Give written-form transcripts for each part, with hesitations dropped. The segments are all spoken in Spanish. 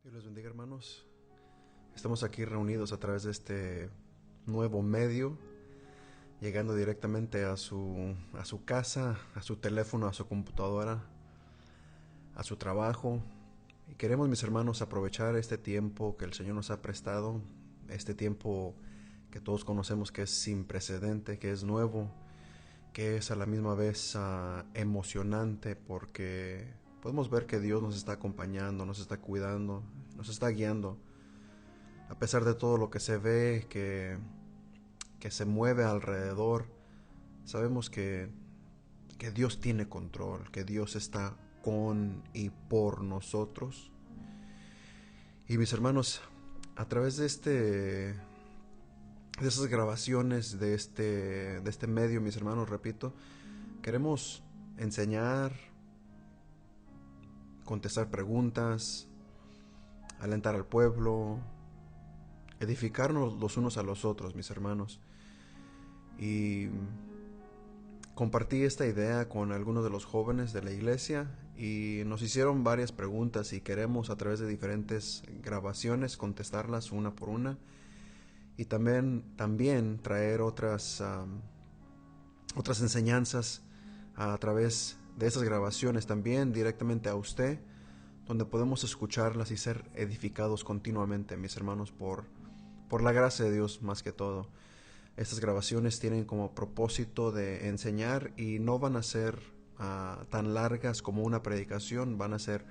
Dios les bendiga, hermanos. Estamos aquí reunidos a través de este nuevo medio, llegando directamente a su casa, a su teléfono, a su computadora, a su trabajo. Y queremos, mis hermanos, aprovechar este tiempo que el Señor nos ha prestado, este tiempo que todos conocemos que es sin precedente, que es nuevo, que es a la misma vez emocionante, porque podemos ver que Dios nos está acompañando, nos está cuidando, nos está guiando. A pesar de todo lo que se ve, que se mueve alrededor, sabemos que Dios tiene control, que Dios está con y por nosotros. Y mis hermanos, a través de esas grabaciones de este medio, mis hermanos, repito, queremos enseñar, contestar preguntas, alentar al pueblo, edificarnos los unos a los otros, mis hermanos. Y compartí esta idea con algunos de los jóvenes de la iglesia y nos hicieron varias preguntas y queremos a través de diferentes grabaciones contestarlas una por una y también traer otras enseñanzas a través de esas grabaciones también directamente a usted, donde podemos escucharlas y ser edificados continuamente, mis hermanos, por la gracia de Dios más que todo. Estas grabaciones tienen como propósito de enseñar y no van a ser tan largas como una predicación, van a ser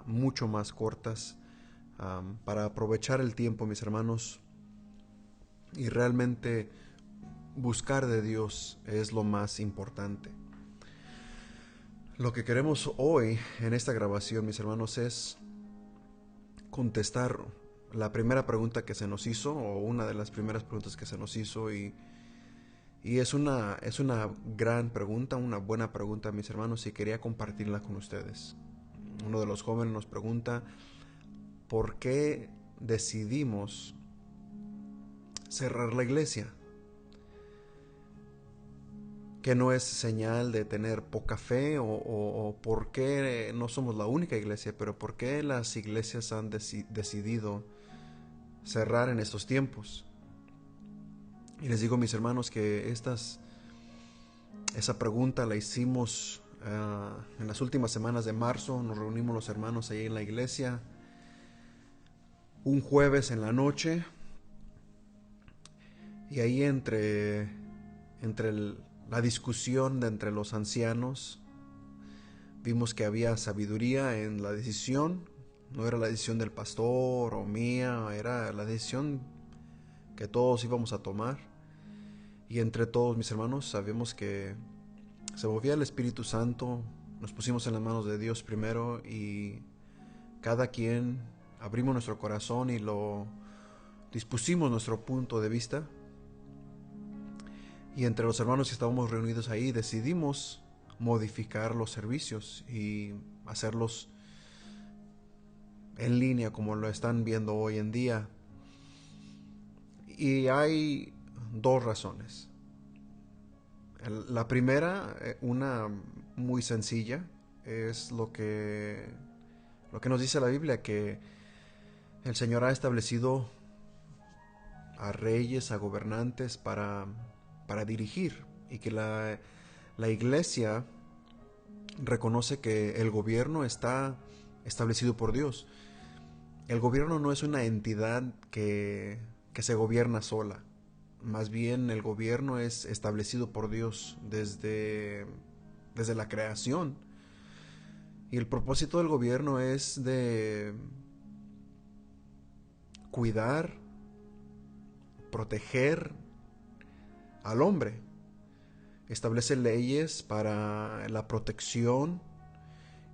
mucho más cortas, para aprovechar el tiempo, mis hermanos, y realmente buscar de Dios es lo más importante. Lo que queremos hoy en esta grabación, mis hermanos, es contestar la primera pregunta que se nos hizo, o una de las primeras preguntas que se nos hizo, y es una gran pregunta, una buena pregunta, mis hermanos, y quería compartirla con ustedes. Uno de los jóvenes nos pregunta, ¿por qué decidimos cerrar la iglesia? ¿Que no es señal de tener poca fe? O por qué no somos la única iglesia, pero por qué las iglesias han decidido cerrar en estos tiempos? Y les digo, mis hermanos, que esa pregunta la hicimos en las últimas semanas de marzo. Nos reunimos los hermanos ahí en la iglesia un jueves en la noche, y ahí la discusión de entre los ancianos vimos que había sabiduría en la decisión. No era la decisión del pastor o mía, era la decisión que todos íbamos a tomar. Y entre todos, mis hermanos, sabemos que se movía el Espíritu Santo. Nos pusimos en las manos de Dios primero y cada quien abrimos nuestro corazón y lo dispusimos nuestro punto de vista. Y entre los hermanos que estábamos reunidos ahí decidimos modificar los servicios y hacerlos en línea como lo están viendo hoy en día. Y hay dos razones. La primera, una muy sencilla, es lo que nos dice la Biblia, que el Señor ha establecido a reyes, a gobernantes para dirigir, y que la iglesia reconoce que el gobierno está establecido por Dios. El gobierno no es una entidad que se gobierna sola. Más bien el gobierno es establecido por Dios desde la creación. Y el propósito del gobierno es de cuidar, proteger al hombre. Establece leyes para la protección,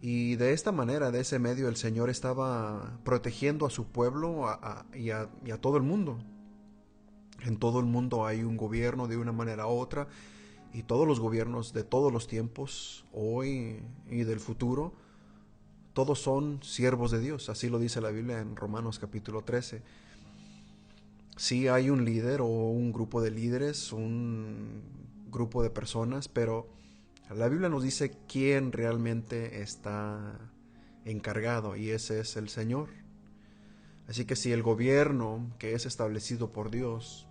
y de esta manera, de ese medio, el Señor estaba protegiendo a su pueblo y a todo el mundo. En todo el mundo hay un gobierno de una manera u otra, y todos los gobiernos de todos los tiempos, hoy y del futuro, todos son siervos de Dios. Así lo dice la Biblia en Romanos capítulo 13. Sí hay un líder o un grupo de líderes, un grupo de personas, pero la Biblia nos dice quién realmente está encargado, y ese es el Señor. Así que si el gobierno que es establecido por Dios,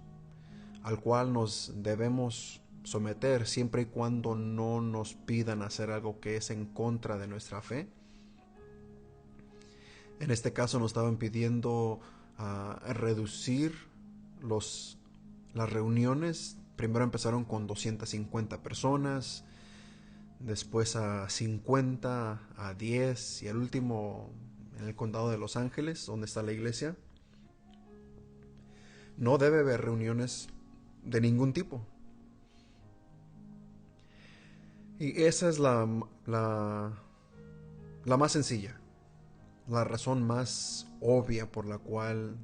al cual nos debemos someter siempre y cuando no nos pidan hacer algo que es en contra de nuestra fe, en este caso nos estaban pidiendo reducir las reuniones. Primero empezaron con 250 personas, después a 50, a 10 y al último en el condado de Los Ángeles, donde está la iglesia. No debe haber reuniones de ningún tipo. Y esa es la más sencilla, la razón más obvia por la cual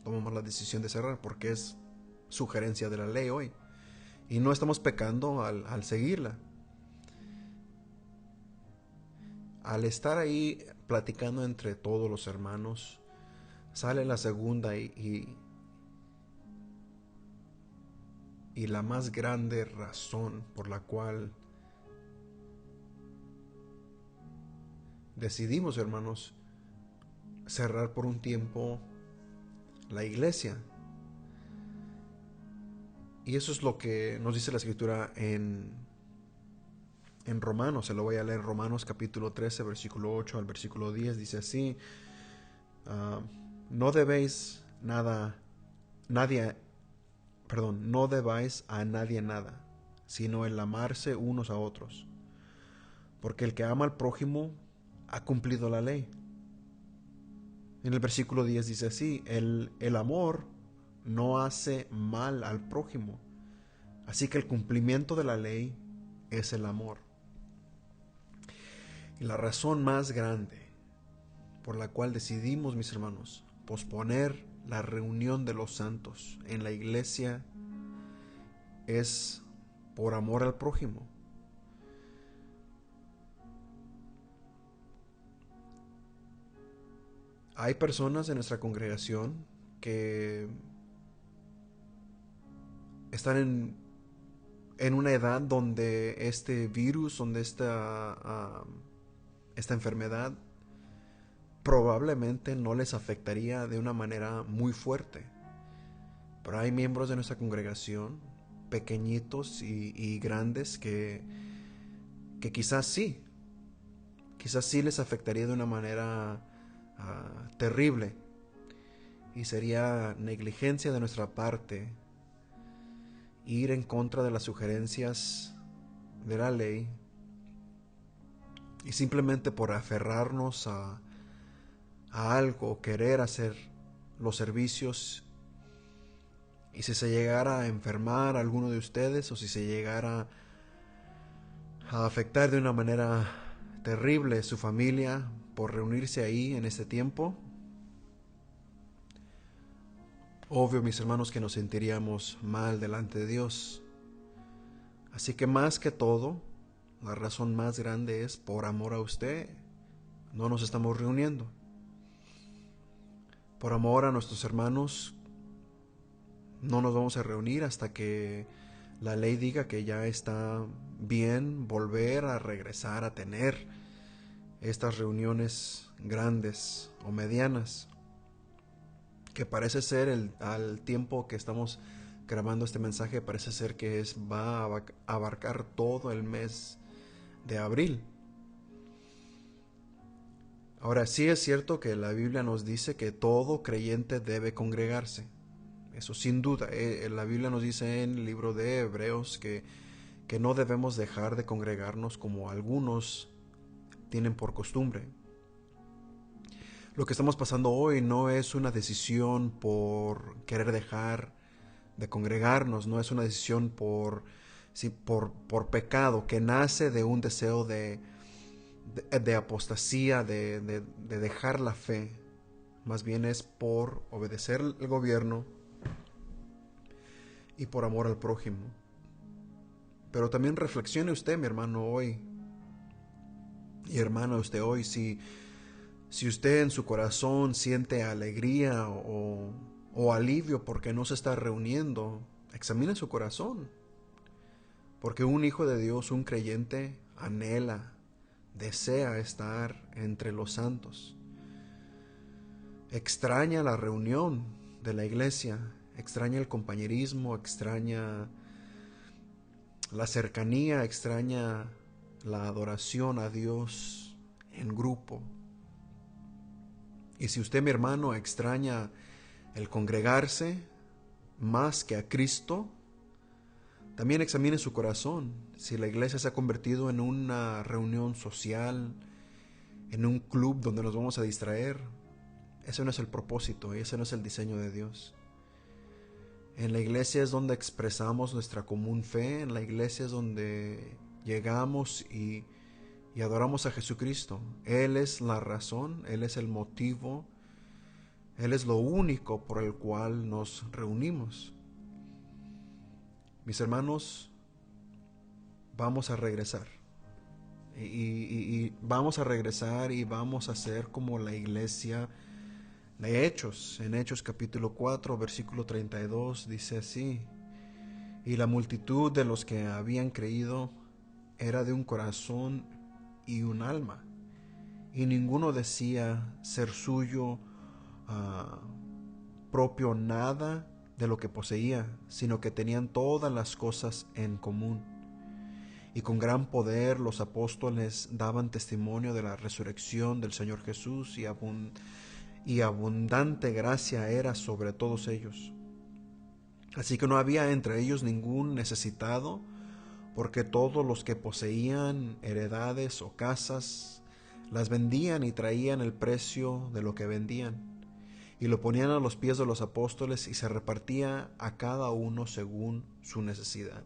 tomamos la decisión de cerrar, porque es sugerencia de la ley hoy. Y no estamos pecando al seguirla. Al estar ahí platicando entre todos los hermanos, sale la segunda y la más grande razón por la cual decidimos, hermanos, cerrar por un tiempo la iglesia. Y eso es lo que nos dice la escritura en Romanos. Se lo voy a leer. Romanos capítulo 13, versículo 8 al versículo 10. Dice así: no debéis no debáis a nadie nada, sino el amarse unos a otros. Porque el que ama al prójimo ha cumplido la ley. En el versículo 10 dice así: el amor no hace mal al prójimo. Así que el cumplimiento de la ley es el amor. Y la razón más grande por la cual decidimos, mis hermanos, posponer la reunión de los santos en la iglesia es por amor al prójimo. Hay personas en nuestra congregación que están en una edad donde este virus, donde esta enfermedad probablemente no les afectaría de una manera muy fuerte. Pero hay miembros de nuestra congregación, pequeñitos y grandes, que quizás sí les afectaría de una manera terrible. Y sería negligencia de nuestra parte ir en contra de las sugerencias de la ley y simplemente por aferrarnos a algo, querer hacer los servicios. Y si se llegara a enfermar a alguno de ustedes, o si se llegara a afectar de una manera terrible su familia por reunirse ahí en este tiempo, obvio, mis hermanos, que nos sentiríamos mal delante de Dios. Así que más que todo, la razón más grande es por amor a usted. No nos estamos reuniendo. Por amor a nuestros hermanos, no nos vamos a reunir hasta que la ley diga que ya está bien volver a regresar a tener estas reuniones grandes o medianas, que parece ser al tiempo que estamos grabando este mensaje, parece ser que va a abarcar todo el mes de abril. Ahora, sí es cierto que la Biblia nos dice que todo creyente debe congregarse. Eso sin duda. La Biblia nos dice en el libro de Hebreos que no debemos dejar de congregarnos como algunos tienen por costumbre. Lo que estamos pasando hoy no es una decisión por querer dejar de congregarnos, no es una decisión por pecado, que nace de un deseo de apostasía, de dejar la fe. Más bien es por obedecer el gobierno y por amor al prójimo. Pero también reflexione usted, mi hermano, hoy, y hermana, usted hoy, si usted en su corazón siente alegría o alivio porque no se está reuniendo, examine su corazón. Porque un hijo de Dios, un creyente, anhela, desea estar entre los santos. extraña la reunión de la iglesia, extraña el compañerismo, extraña la cercanía, extraña la adoración a Dios en grupo. Y si usted, mi hermano, extraña el congregarse más que a Cristo, también examine su corazón. Si la iglesia se ha convertido en una reunión social, en un club donde nos vamos a distraer, ese no es el propósito y ese no es el diseño de Dios. En la iglesia es donde expresamos nuestra común fe, en la iglesia es donde llegamos y adoramos a Jesucristo. Él es la razón, Él es el motivo, Él es lo único por el cual nos reunimos. Mis hermanos, vamos a regresar. Y vamos a regresar y vamos a ser como la iglesia de Hechos. En Hechos capítulo 4, versículo 32 dice así: y la multitud de los que habían creído era de un corazón y un alma, y ninguno decía ser suyo propio nada de lo que poseía, sino que tenían todas las cosas en común. Y con gran poder los apóstoles daban testimonio de la resurrección del Señor Jesús, y abundante gracia era sobre todos ellos. Así que no había entre ellos ningún necesitado, porque todos los que poseían heredades o casas las vendían y traían el precio de lo que vendían, y lo ponían a los pies de los apóstoles, y se repartía a cada uno según su necesidad.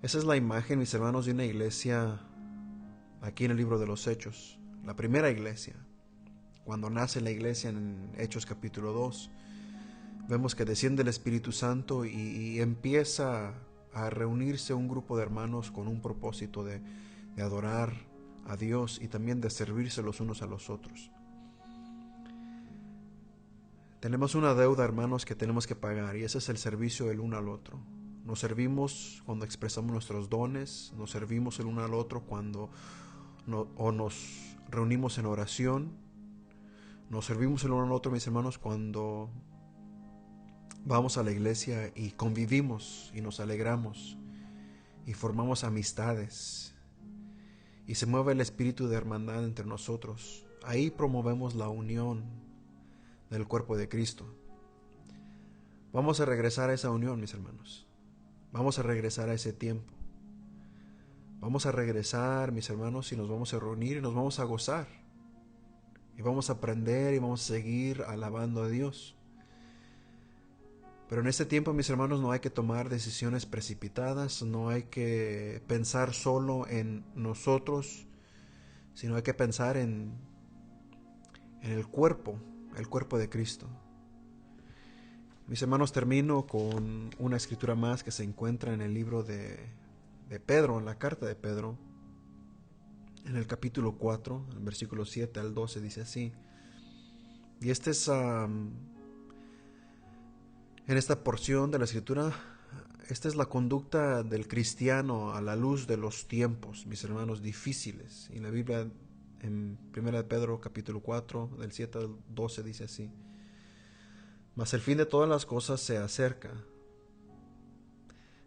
Esa es la imagen, mis hermanos, de una iglesia aquí en el libro de los Hechos. La primera iglesia, cuando nace la iglesia en Hechos capítulo 2, vemos que desciende el Espíritu Santo y empieza a reunirse un grupo de hermanos con un propósito de adorar a Dios y también de servirse los unos a los otros. Tenemos una deuda, hermanos, que tenemos que pagar, y ese es el servicio del uno al otro. Nos servimos cuando expresamos nuestros dones, nos servimos el uno al otro cuando nos reunimos en oración, nos servimos el uno al otro, mis hermanos, cuando vamos a la iglesia y convivimos y nos alegramos y formamos amistades y se mueve el espíritu de hermandad entre nosotros. Ahí promovemos la unión del cuerpo de Cristo. Vamos a regresar a esa unión, mis hermanos. Vamos a regresar a ese tiempo. Vamos a regresar, mis hermanos, y nos vamos a reunir y nos vamos a gozar. Y vamos a aprender y vamos a seguir alabando a Dios. Pero en este tiempo, mis hermanos, no hay que tomar decisiones precipitadas, no hay que pensar solo en nosotros, sino hay que pensar en el cuerpo de Cristo. Mis hermanos, termino con una escritura más que se encuentra en el libro de Pedro, en la carta de Pedro, en el capítulo 4, en versículo 7 al 12, dice así. Y este es, en esta porción de la escritura, esta es la conducta del cristiano a la luz de los tiempos, mis hermanos, difíciles. Y la Biblia, en 1 Pedro capítulo 4, del 7 al 12, dice así: mas el fin de todas las cosas se acerca.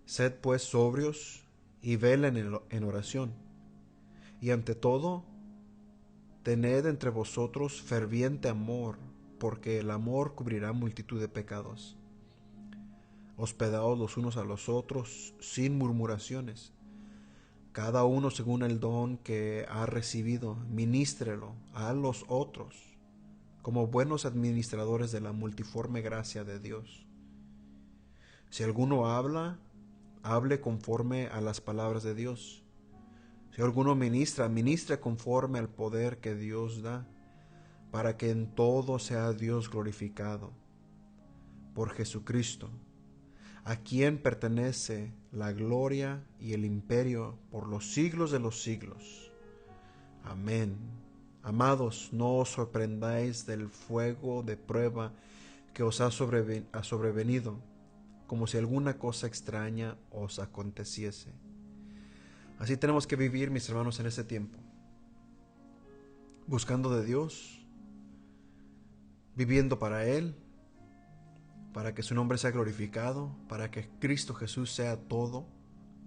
Sed pues sobrios y velen en oración. Y ante todo, tened entre vosotros ferviente amor, porque el amor cubrirá multitud de pecados. Hospedaos los unos a los otros sin murmuraciones. Cada uno según el don que ha recibido, ministrelo a los otros, como buenos administradores de la multiforme gracia de Dios. Si alguno habla, hable conforme a las palabras de Dios. Si alguno ministra, ministre conforme al poder que Dios da, para que en todo sea Dios glorificado. Por Jesucristo, a quien pertenece la gloria y el imperio por los siglos de los siglos. Amén. Amados, no os sorprendáis del fuego de prueba que os ha sobrevenido, como si alguna cosa extraña os aconteciese. Así tenemos que vivir, mis hermanos, en este tiempo, buscando de Dios, viviendo para Él, para que su nombre sea glorificado, para que Cristo Jesús sea todo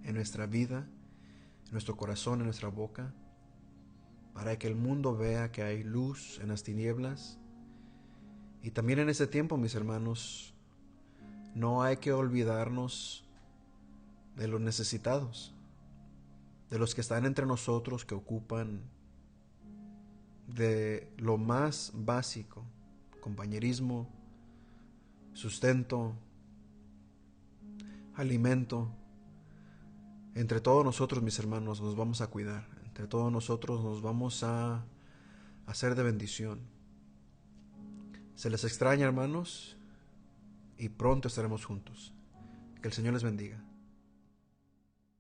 en nuestra vida, en nuestro corazón, en nuestra boca, para que el mundo vea que hay luz en las tinieblas. Y también en ese tiempo, mis hermanos, no hay que olvidarnos de los necesitados, de los que están entre nosotros, que ocupan de lo más básico: compañerismo, sustento, alimento. Entre todos nosotros, mis hermanos, nos vamos a cuidar. Entre todos nosotros nos vamos a hacer de bendición. Se les extraña, hermanos, y pronto estaremos juntos. Que el Señor les bendiga.